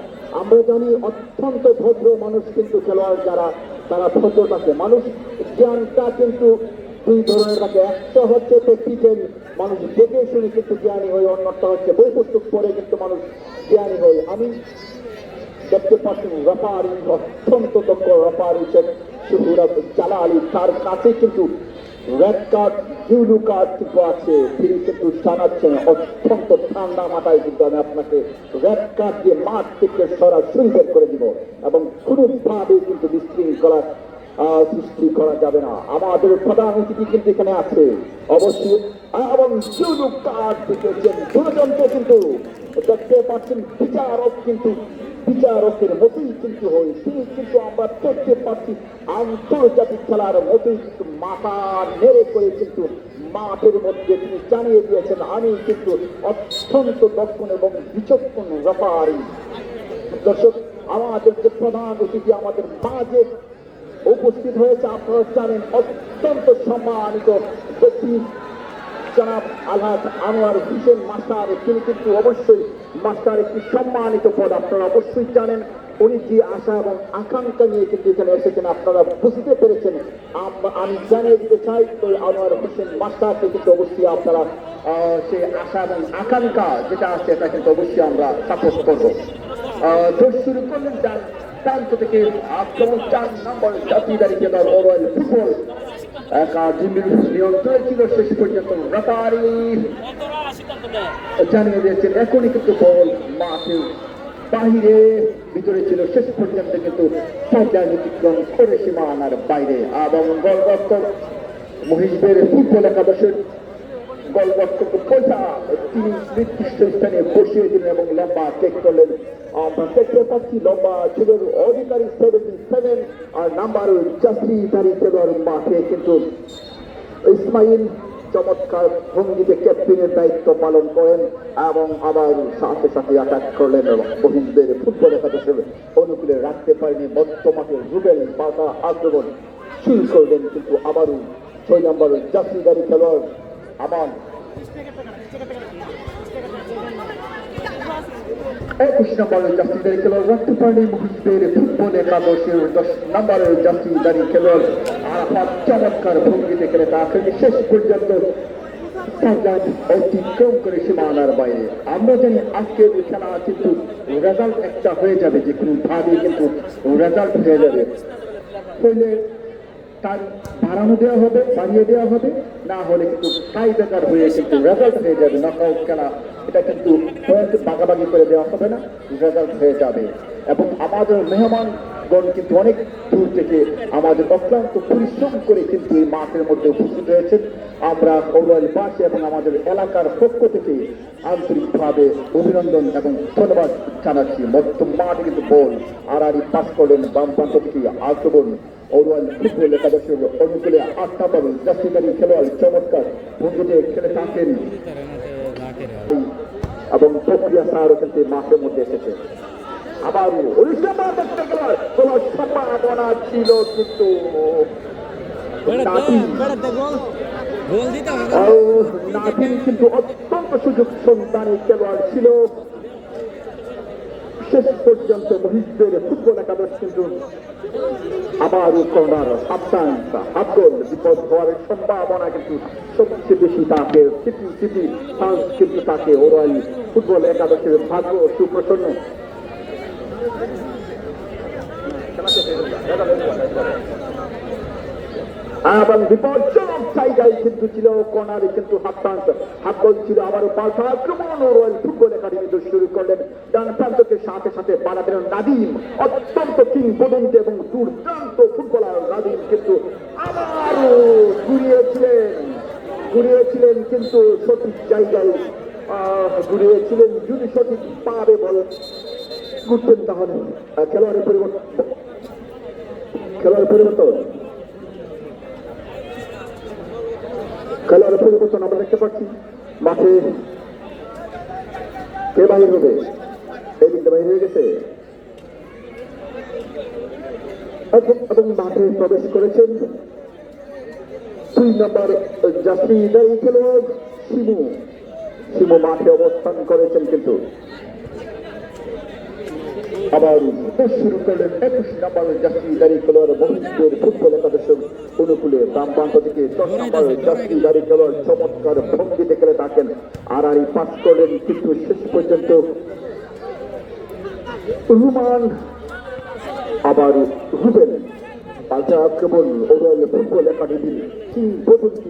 আমরা জানি অত্যন্ত ভদ্র মানুষ কিন্তু খেলোয়াড় যারা তারা ভদ্র থাকে। মানুষ জ্ঞানটা কিন্তু 2 ধরনের থাকে, একটা হচ্ছে প্র্যাকটিক্যাল, মানুষ দেখে শুনে কিন্তু জ্ঞানী হয়, অন্যটা হচ্ছে বই পুস্তক পড়ে কিন্তু মানুষ জ্ঞানী হয়। আমি দেখতে পাচ্ছেন রেফারি অত্যন্ত দক্ষ রেফারি শেখ সুহরাব জালালি, তার কাছে কিন্তু রেড কার্ড ব্লু কার্ড কিন্তু আছে, তিনি কিন্তু জানাচ্ছেন অত্যন্ত ঠান্ডা মাথায় কিন্তু আমি আপনাকে রেড কার্ড দিয়ে মাঠ থেকে সরাসরি বের করে দিব এবং কোনোভাবে কিন্তু বিশৃঙ্খলা সৃষ্টি করা যাবে না। আমাদের প্রধান অতিথি কিন্তু এখানে আছে অবশ্যই এবং ব্লু কার্ড দেখেছেন দুজনকে কিন্তু দেখতে পাচ্ছেন বিচারকের মতোই কিন্তু হয়, তিনি কিন্তু আমরা দেখতে পাচ্ছি আন্তর্জাতিক খেলার মতোই কিন্তু মাথা নেড়ে করে কিন্তু মাঠের মধ্যে তিনি জানিয়ে দিয়েছেন আমি কিন্তু অত্যন্ত দক্ষ এবং বিচক্ষণ রেফারি। দর্শক আমাদের যে প্রধান অতিথি আমাদের মাঝে উপস্থিত হয়েছে আপনারা জানেন অত্যন্ত সম্মানিত ব্যক্তি জনাব আলহাজ আনোয়ার হোসেন মাস্টার, তিনি কিন্তু অবশ্যই মাস্টার একটি সম্মানিত পদ, আপনারা অবশ্যই জানেন। উনি যে আশা এবং আকাঙ্ক্ষা নিয়ে কিন্তু এখানে এসেছেন আপনারা বুঝতে পেরেছেন। আমি জানিয়ে দিতে চাই ওই আনোয়ার হোসেন মাস্টারকে কিন্তু অবশ্যই আপনারা সেই আশা এবং আকাঙ্ক্ষা যেটা আছে এটা কিন্তু অবশ্যই আমরা সাপোর্ট করবো। শুরু করলেন প্রান্ত থেকে আক্রমণ 4 নম্বর জাতীয়দারি খেলার ওরাল ফুটবল একাডেমির নিয়ন্ত্রণে ছিল, শেষ পর্যন্ত রেফারি জানিয়ে দিয়েছেন এখনই কিন্তু বল মাঠে বাহিরে ভিতরে ছিল, শেষ পর্যন্ত কিন্তু সাইডলাইন অতিক্রম করে সীমানার বাইরে এবং গোলরক্ষক মহিষদের ফুটবল একাদশের গোলরক্ষক পয়সা তিনি নির্দিষ্ট স্থানে বসিয়ে দিলেন এবং লম্বা চেক করলেন। আমরা দেখতে পাচ্ছি লম্বা ছেলের অধিকারী 77 আর নাম্বার যাত্রীধারী খেলোয়াড় মাঠে কিন্তু ইসমাইল চমৎকার ভঙ্গিতে ক্যাপ্টেনের দায়িত্ব পালন করেন এবং আবার সাথে সাথে অ্যাটাক করলেন এবং মহিষদের ফুটবল একাদশের অনুকূলে রাখতে পারেনি মধ্যমাঠে রুবেল পাতা আক্রমণ শুরু করলেন কিন্তু আবারও 6 নম্বর যাত্রীধারী খেলোয়াড় আমান 21 নম্বরের জার্সিধারী খেলোয়াড় রাখতে পারেনি মুহিবের ফুটবল একাদশের 10 নম্বরের জার্সিধারী খেলোয়াড় আরাফাত চমৎকার ভঙ্গিতে খেলে তাকে শেষ পর্যন্ত অতিক্রম করে সীমানার বাইরে। আমরা জানি আজকের খেলা কিন্তু রেজাল্ট একটা হয়ে যাবে, যে কোনো ভাবে কিন্তু রেজাল্ট হয়ে যাবে, হইলে তার বাড়ানো দেওয়া হবে, বাড়িয়ে দেওয়া হবে, না হলে কিন্তু টাই ব্রেকার হয়ে কিন্তু রেজাল্ট হয়ে যাবে। নকআউট খেলা এটা কিন্তু পয়েন্ট ভাগাভাগি করে দেওয়া হবে না, রেজাল্ট হয়ে যাবে। এবং আমাদের মেহমানগণ কিন্তু অনেক দূর থেকে আমাদের অক্লান্ত পরিশ্রম করে কিন্তু এই মাঠের মধ্যে উপস্থিত হয়েছেন। আমরা পৌরবাসী এবং আমাদের এলাকার পক্ষ থেকে আন্তরিকভাবে অভিনন্দন এবং ধন্যবাদ জানাচ্ছি। মধ্যম মাঠে কিন্তু বল আড়াআড়ি পাস করলেন বাম প্রান্ত থেকে আক্রমণ ওরওয়াল ফুটবল একাদশের অনুকূলে 8 নম্বর জার্সিধারী খেলোয়াড় চমৎকার ভঙ্গিতে খেলে থাকেন এবং প্রক্রিয়া সারও কিন্তু মাঠের মধ্যে এসেছে। আবার তোমার সম্ভাবনা ছিল কিন্তু নাদিম কিন্তু অত্যন্ত সুযোগ সন্তানী খেলোয়াড় ছিল। শেষ পর্যন্ত মহিষদের ফুটবল একাদশ কিন্তু আবারও কর্নার হাফ গোল বিপদ হওয়ার সম্ভাবনা কিন্তু সবচেয়ে বেশি তাকে কিন্তু তাকে ওরাই ফুটবল একাদশের ভাগ্য সুপ্রসন্ন। এবং বিপজ্জনক জায়গায় কিন্তু ছিল কর্নারে কিন্তু হাফ গোল ছিল। আবারও পাল্টা আক্রমণ রয়্যাল ফুটবল একাডেমি শুরু করলেন। ডান প্রান্তকে সাথে সাথে বাড়া দিলেন নাদিম, অত্যন্ত কিংবদন্তি এবং দুর্দান্ত ফুটবলার নাদিম কিন্তু আবারও ঘুরিয়েছিলেন কিন্তু সঠিক জায়গায় ঘুরিয়েছিলেন। যদি সঠিক পাবে বল ঘুরতেন তাহলে খেলোয়াড়ের পরিবর্তন আমরা দেখতে পাচ্ছি। মাঠে কে বাহির হবে? এই দিকটা বাহির হয়ে গেছে এবং মাঠে প্রবেশ করেছেন 2 নম্বর জার্সিধারী খেলোয়াড় শিমু মাঠে অবস্থান করেছেন কিন্তু আবার শুরু করলেন 21 নম্বর জার্সিধারী খেলোয়াড় মহিষদের ফুটবল একাদশের অনুকূলে বাম প্রান্ত থেকে 10 নম্বর জার্সিধারী খেলোয়াড় চমৎকার ভঙ্গিতে খেলে থাকেন আড়াআড়ি পাস করলেন কিন্তু শেষ পর্যন্ত রুমান আবার রুবেন পাল্টা আক্রমণ ওভারঅল ফুটবল একাডেমির কিংবদন্তি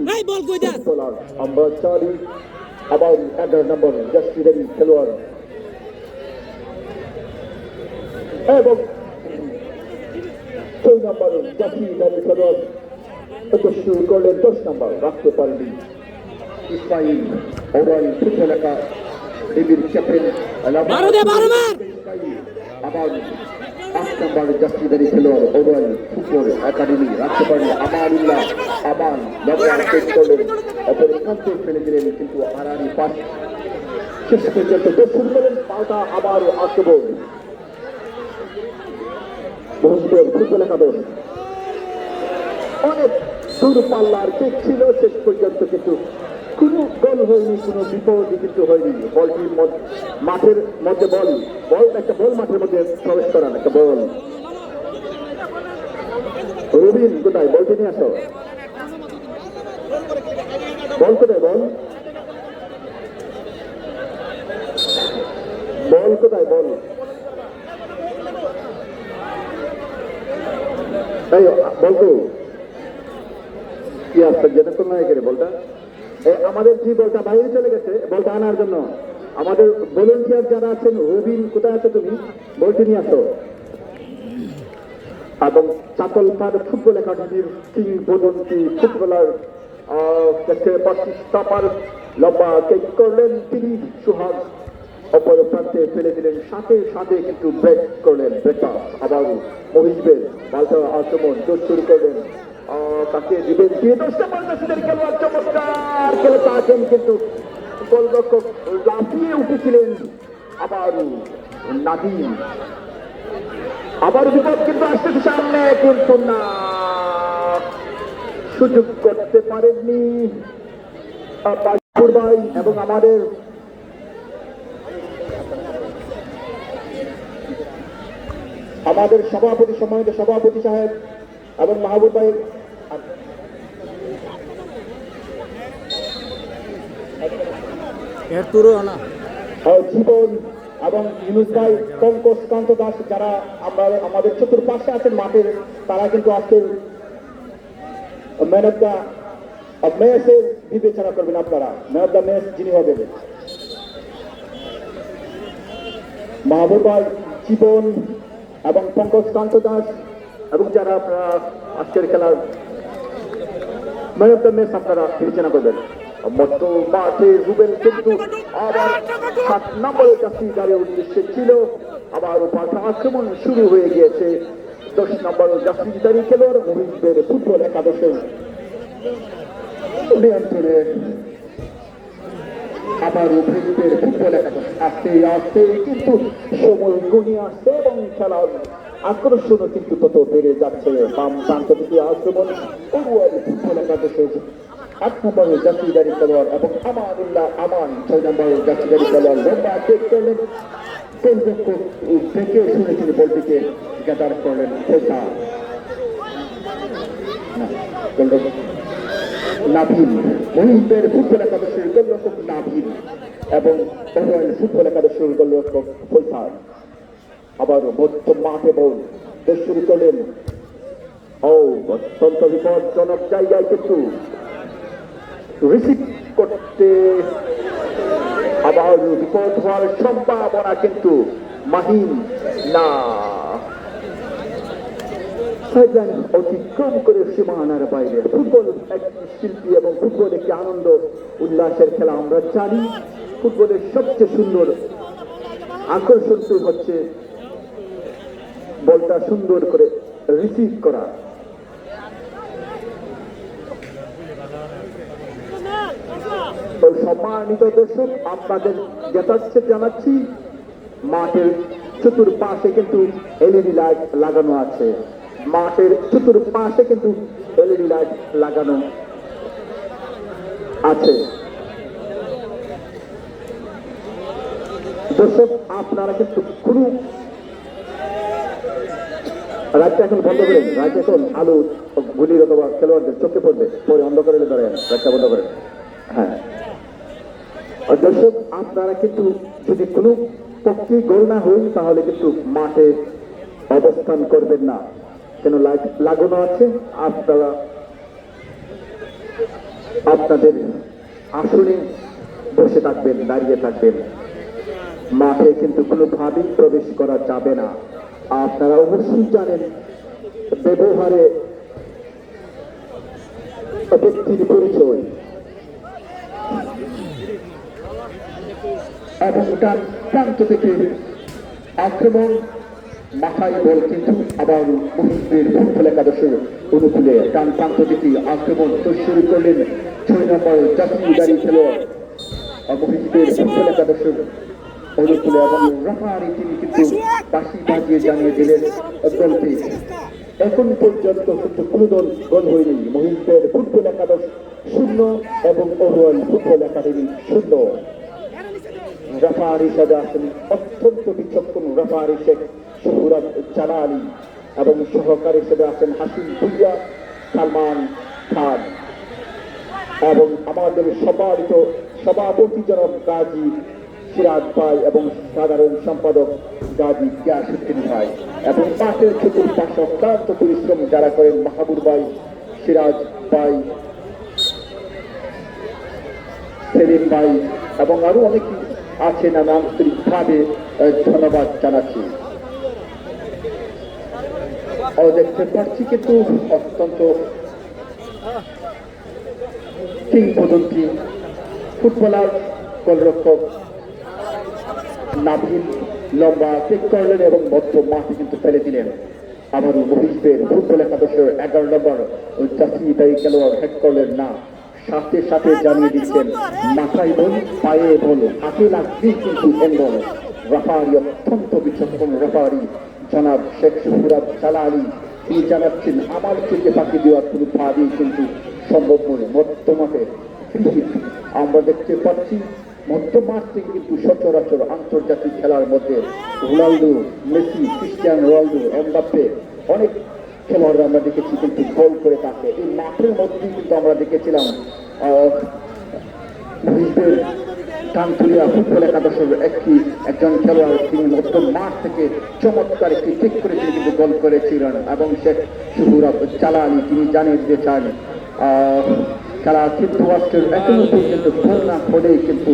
ফুটবলার আমরা চারি আবার 11 নম্বর জার্সিধারী খেলোয়াড় এবং 6 নম্বর জার্সিধারী খেলোয়াড় শুরু করলেন 10 নম্বর রাখতে পারেনি ইসমাইল ওভারঅল ফুটবল একাডেমির ক্যাপ্টেন আবার 8 নম্বর জার্সিধারী খেলোয়াড় ওভারঅল ফুটবল একাডেমি রাখতে পারেনি আমানুল্লাহ আবার লম্বা সেট করলেন অপর প্রান্তে ফেলে দিলেন কিন্তু আড়াআড়ি পাস শেষ পর্যন্ত শুরু করেন পাল্টা আবারও আক্রমণ মহিষদের ফুটবল একাদশ অনেক দূর পাল্লার চেক ছিল। শেষ পর্যন্ত কিন্তু কোনো গোল হয়নি, কোনো বিপদ কিন্তু হয়নি। বলটির মাঠের মধ্যে একটা বল মাঠের মধ্যে প্রবেশ করান একটা বল। রবিন কোথায়? বলটি নিয়ে আসো। বল কোথায়? বল কোথায়? বল বলতো কি আসছে যেটা তো নয় করে বলটা আমাদের যে বলটা বাইরে চলে গেছে বলটা আনার জন্য আমাদের ভলেন্টিয়ার যারা আছেন। রবিন কোথায় আছো তুমি? বলটি নিয়ে আসো। এবং চাতলপাড় ফুটবল একাডেমির কিংবদন্তি ফুটবলার লম্বা কেক করলেন তিনি সুহাগ অপর প্রান্তে ফেলে দিলেন, সাথে সাথে কিন্তু ব্রেক করলেন ব্রেকআপ। আবার মহিষদের পাল্টা আক্রমণ শুরু করলেন তাকে দিবেন দিয়ে 10 নম্বর জার্সিধারী খেলোয়াড় চমৎকার খেলে থাকেন কিন্তু গোলরক্ষক লাফিয়ে উঠেছিলেন। আবার নাদিম আবার বিপদ কিন্তু আসতেছে সামনে কিন্তু না সুযোগ করতে পারেননি ভাই এবং আমাদের আমাদের সভাপতি, সম্মানিত সভাপতি সাহেব এবং মাহবুব ভাই এর তুরো না জীবন এবং ইউনুস ভাই, পঙ্কজ কান্ত দাস, যারা আমরা আমাদের চতুর্পাশে আছেন মাঠের, তারা কিন্তু আজকের ম্যান অফ দ্য ম্যাচের বিবেচনা করবেন। আপনারা ম্যান অফ দ্য ম্যাচ যিনি হবেন, মাহবুব ভাই, জীবন এবং পঙ্কজ কান্ত দাস, এবং যারা আপনারা আজকের খেলার ম্যান অফ দ্য ম্যাচ আপনারা বিবেচনা করবেন। মধ্য মাঠে রুবেল কিন্তু আবার 7 নম্বরের জার্সিদারের উদ্দেশ্যে ছিল, আবার পাল্টা আক্রমণ শুরু হয়ে গিয়েছে। 10 নম্বর জার্সিদারি খেলোয়াড় মুহিবদের ফুটবল একাদশের নিয়ন্ত্রণে আবার মুহিবদের ফুটবল একাদশ আস্তে আস্তে কিন্তু সময় ঘনিয়ে আসছে এবং খেলার আকর্ষণও কিন্তু তত বেড়ে যাচ্ছে। বাম প্রান্ত থেকে আক্রমণ ফুটবল একাদশের 8 নম্বর জার্সিদারি খেলোয়াড় এবং আমানুল্লাহ আমান 6 নম্বর জার্সিদারি খেলোয়াড় লম্বা চেক করলেন, গোলরক্ষক থেকে শুনেছেন বলটিকে গ্যাদার করলেন নাভিন, মুহিবের ফুটবল একাদশের গোলরক্ষক নাভিন এবং রয়্যাল ফুটবল একাদশের গোলরক্ষক ফৈসাল। আবারও মধ্য মাঠে বল শুরু করলেন। অত্যন্ত বিপজ্জনক জায়গায় কিন্তু রিসিভ করতে আবার বিপদ হওয়ার সম্ভাবনা কিন্তু মাহিন না, সাইডলাইন অতিক্রম করে সীমানার বাইরে। ফুটবল একটি শিল্পী এবং ফুটবল একটি আনন্দ উল্লাসের খেলা। আমরা জানি ফুটবলের সবচেয়ে সুন্দর আকর্ষণটি হচ্ছে বলটা সুন্দর করে রিসিভ করা। তো সম্মানিত দর্শক, আপনাদের যথার্থে জানাচ্ছি মাঠের চতুর্পাশে কিন্তু এলইডি লাইট লাগানো আছে। মাঠের চতুর্পাশে কিন্তু এলইডি লাইট লাগানো আছে। দর্শক, আপনারা কিন্তু কোনো রাতটা এখন বন্ধ করেন, রাত এখন আলু গুলির অথবা খেলোয়াড়দের চোখে পড়বে, পরে অন্ধকারে ধরেন, রাতটা বন্ধ করেন। হ্যাঁ দর্শক, আপনারা কিন্তু যদি কোনো পক্ষে গোল না হই তাহলে কিন্তু মাঠে অবস্থান করবেন না, কেন লাইট লাগানো আছে। আপনারা আপনাদের আসনে বসে থাকবেন, দাঁড়িয়ে থাকবেন। মাঠে কিন্তু কোনোভাবেই প্রবেশ করা যাবে না। আপনারা অবশ্যই জানেন ব্যবহারে ব্যক্তির পরিচয়। এবং ডান প্রান্ত থেকে আক্রমণ, মাথায় বল কিন্তু আবার মুহিবদের ফুটবল একাদশের অনুকূলে ডান প্রান্ত থেকে আক্রমণ শুরু করলেন 6 নম্বর জার্সিদারি খেলোয়াড় মুহিবদের ফুটবল একাদশের অনুকূলে, এবং রেফারি তিনি কিন্তু বাঁশি বাজিয়ে জানিয়ে দিলেন গোলটি। এখন পর্যন্ত কিন্তু কোনো দল গোল হয়নি। মুহিবদের ফুটবল একাদশ 0 এবং রয়্যাল ফুটবল একাডেমি 0। রেফারি হিসেবে আছেন অত্যন্ত বিচক্ষণ রেফারি শেখ সুহুরাত জালালি এবং সহকারী হিসেবে আছেন হাসিম ভুইয়া, সালমান খান এবং আমাদের সম্মানিত সভাপতি জনাব গাজী সিরাজ ভাই এবং সাধারণ সম্পাদক গাজী গিয়াসউদ্দিন ভাই, এবং মাঠের চতুর্পাশে অত্যন্ত পরিশ্রম যারা করেন মাহবুব ভাই, সিরাজ ভাই, সেলিম ভাই এবং আরো অনেক আছেন। আমি আন্তরিকভাবে ধন্যবাদ জানাচ্ছি। দেখতে পাচ্ছি কিন্তু অত্যন্ত কিংবদন্তি ফুটবলার গোলরক্ষক নাভিন লম্বা চেক করলেন এবং মধ্য মাঠে কিন্তু ফেলে দিলেন। আবারও মুহিবদের ফুটবল একাদশের 11 নম্বর জার্সিদারি খেলোয়াড় হেড করলেন না, সাথে সাথে জানিয়ে দিচ্ছেন মাথায় বল, পায়ে বল, হাতে লাগবেই কিন্তু হ্যান্ডবল। রেফারি অত্যন্ত বিচক্ষণ রেফারি জনাব শেখ সুহুরাত জালালি, তিনি জানাচ্ছেন আমার চোখে পাখি দেওয়ার কোনোভাবেই কিন্তু সম্ভব নয়। মধ্য মাঠে আমরা দেখতে পাচ্ছি মধ্য মাস থেকে কিন্তু সচরাচর আন্তর্জাতিক খেলার মধ্যে Ronaldo, Messi, Cristiano Ronaldo, Mbappe অনেক খেলোয়াড়রা আমরা দেখেছি কিন্তু গোল করে থাকে। এই মাঠের মধ্যেই কিন্তু আমরা দেখেছিলাম মহিষদের কানতুলিয়া ফুটবল একাদশের একজন খেলোয়াড়, তিনি মধ্য মাঠ থেকে চমৎকার একটি ঠিক করেছিলেন কিন্তু গোল করেছিলেন। এবং শেখ শুহুরা চালানি তিনি জানিয়ে দিতে চান খেলা কিন্তু আজকের এখনো পর্যন্ত গোল না হলেই কিন্তু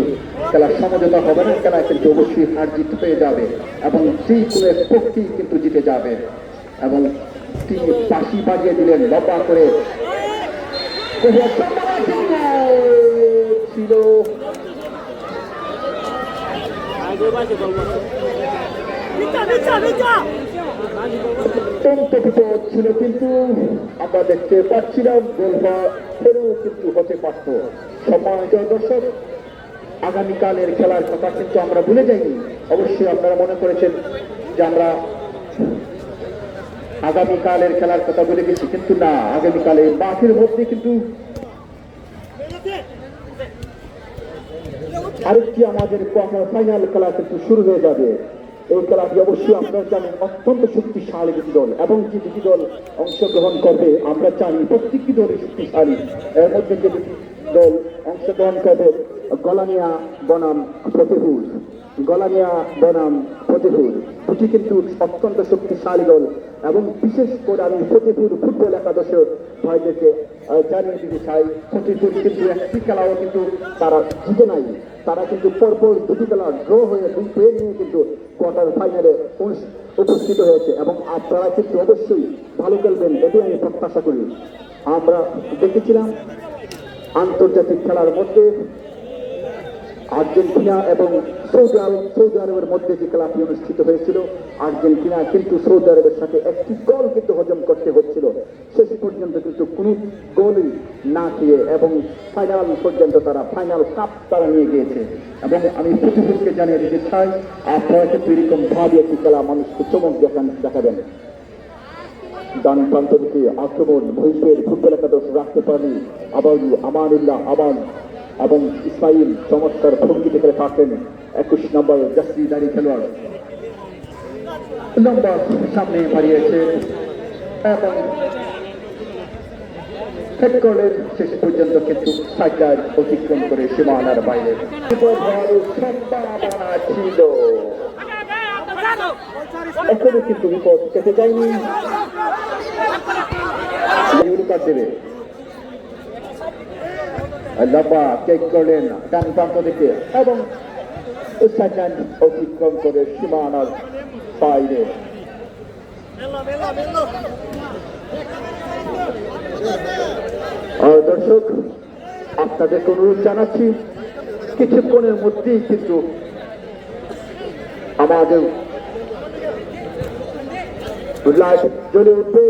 খেলা সমঝোতা হবে না, খেলা কিন্তু অবশ্যই হার জিত হয়ে যাবে এবং সেই কোণের পক্ষেই কিন্তু জিতে যাবে। এবং তিনি বাঁশি বাজিয়ে দিলেন লম্বা করে ছিল অত্যন্ত বিপদ ছিল, কিন্তু আমরা দেখতে পাচ্ছিলাম গোলটা ফেরেও কিন্তু হতে পারত। সম্মানিত দর্শক, আগামীকালের খেলার কথা কিন্তু আমরা ভুলে যাইনি। অবশ্যই আপনারা মনে করেছেন যে আমরা আগামীকালের খেলার কথা বলে গেছি, কিন্তু না, আগামীকালের মাঠের মধ্যে কিন্তু আরেকটি আমাদের কোয়ার্টার ফাইনাল খেলা কিন্তু শুরু হয়ে যাবে। এই খেলাটি অবশ্যই আপনারা জানেন অত্যন্ত শক্তিশালী দুটি দল, এবং যে দুটি দল অংশগ্রহণ করবে আমরা জানি প্রত্যেকটি দলই শক্তিশালী। এর মধ্যে যে দুটি দল অংশগ্রহণ করবে গলানিয়া বনাম ফতেপুর, গলানিয়া বনাম ফতেপুর দুটি কিন্তু অত্যন্ত শক্তিশালী দল। এবং বিশেষ করে আমি ফতেপুর ফুটবল একাদশের ভাইদেরকে জানিয়ে দিতে চাই, ফতেপুর কিন্তু একটি খেলাও কিন্তু তারা জিতে নাই, তারা কিন্তু পরপর দুটি খেলা ড্র হয়ে 2 পয়েন্ট নিয়ে কিন্তু কোয়ার্টার ফাইনালে উপস্থিত হয়েছে। এবং আপনারা কিন্তু অবশ্যই ভালো খেলবেন, এটি আমি প্রত্যাশা করি। আমরা দেখেছিলাম আন্তর্জাতিক খেলার মধ্যে আর্জেন্টিনা এবং সৌদি আরবের মধ্যে যে খেলাটি অনুষ্ঠিত হয়েছিল, আর্জেন্টিনা কিন্তু সৌদি আরবের সাথে একটি গোল কিন্তু হজম করতে হচ্ছিল, শেষ পর্যন্ত কিন্তু কোনো গোলই না খেয়ে এবং ফাইনাল পর্যন্ত তারা ফাইনাল কাপ তারা নিয়ে গিয়েছে। এবং আমি প্রতিদিনকে জানিয়ে দিতে চাই, আপনারা কিন্তু এরকম ভাবে একটি খেলা মানুষকে চমক দেখাবেন। ডান প্রান্ত থেকে আক্রমণ মহিষের ফুটবল একাদশ রাখতে পারেনি আবারও আমানুল্লাহ আমান এবং ইসমাইল চমৎকার ভঙ্গিতে খেলে থাকেন। 21 নম্বর জার্সিধারী খেলোয়াড় নম্বর সামনে বাড়িয়েছে এবং হেডকলের শেষ পর্যন্ত কিন্তু সাইকার অতিক্রম করে সীমানার বাইরে সম্ভাবনা ছিল, এখনো কিন্তু বিপদ কেটে যায়নি। দেবে লম্বা চেক করলেন ডান প্রান্ত থেকে এবং অতিক্রম করে সীমানার বাইরে। দর্শক, আপনাদেরকে অনুরোধ জানাচ্ছি, কিছুক্ষণের মধ্যেই কিন্তু আমাদের লাইভ জ্বলে উঠবে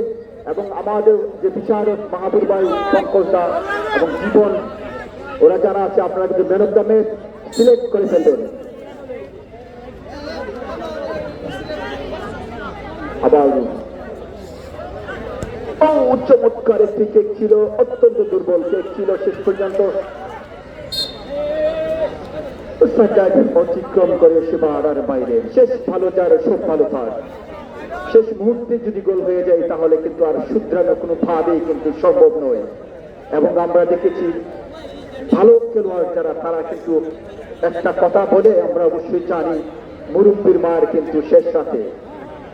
এবং আমাদের যে বিচারক মাহাবুর ভাই, পঙ্কজ দা এবং জীবন, ওরা যারা আছে আপনারা কিন্তু man of the match select করে ফেলবেন। আবার চমৎকার একটি কেক ছিল, অত্যন্ত দুর্বল কেক ছিল, শেষ পর্যন্ত অতিক্রম করে সীমানার বাইরে। শেষ ভালো যার সব ভালো তার, শেষ মুহূর্তে যদি গোল হয়ে যায় তাহলে কিন্তু আর শুধরানো কোনো ভাবেই কিন্তু সম্ভব নয়। এবং আমরা দেখেছি ভালো খেলোয়াড় যারা, তারা কিন্তু একটা কথা বলে আমরা অবশ্যই জানি, মুরব্বীর মার কিন্তু শেষ রাতে,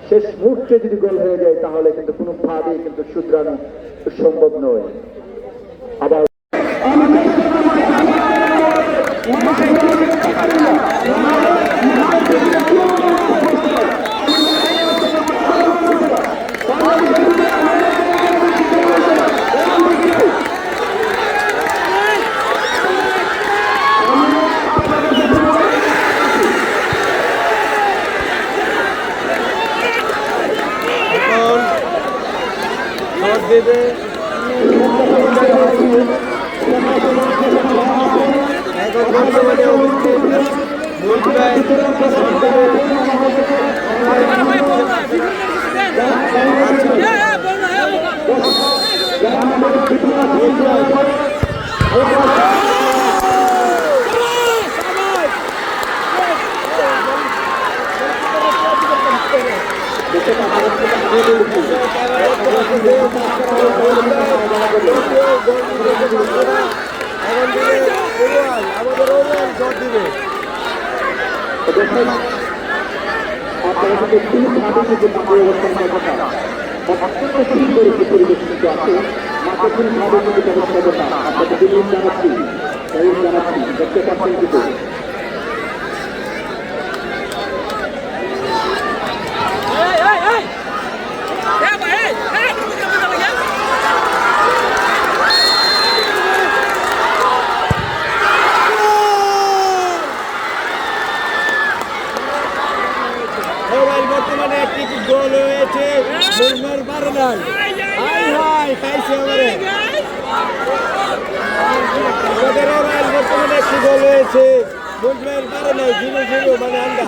শেষ মুহূর্তে যদি গোল হয়ে যায় তাহলে কিন্তু কোনো ভাবেই কিন্তু শুধরানো সম্ভব নয়। আবার দেবে আপনারা কিন্তু খুব ভাবে কিন্তু পরিবর্তন কথা অত্যন্ত সুন্দর একটি পরিবেশ কিন্তু আছে মাত্র খুব ভাবে কিন্তু ব্যবস্থাপনা আপনাকে দিল্লি জানাচ্ছি দেখতে পাচ্ছেন কিন্তু বর্তমানে একটি গোল হয়েছে মুজমার পারে নাই হাই হাই খাইছে আমাদের রয়্যাল বর্তমানে একটি গোল হয়েছে মুজমার পারে নাই 0-0 মানে আন্ডা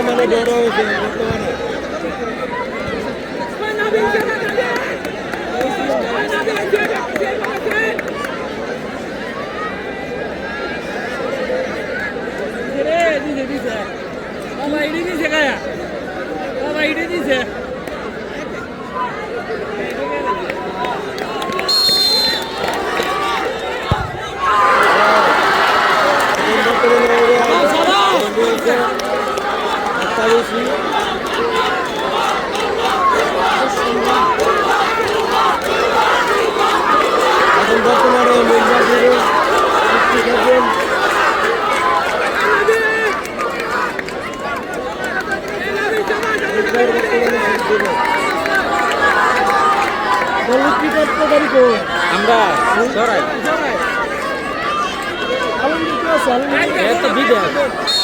মানে বড় হয়েছে বর্তমানে বর্তমানে আমরা সরাই বিদেশ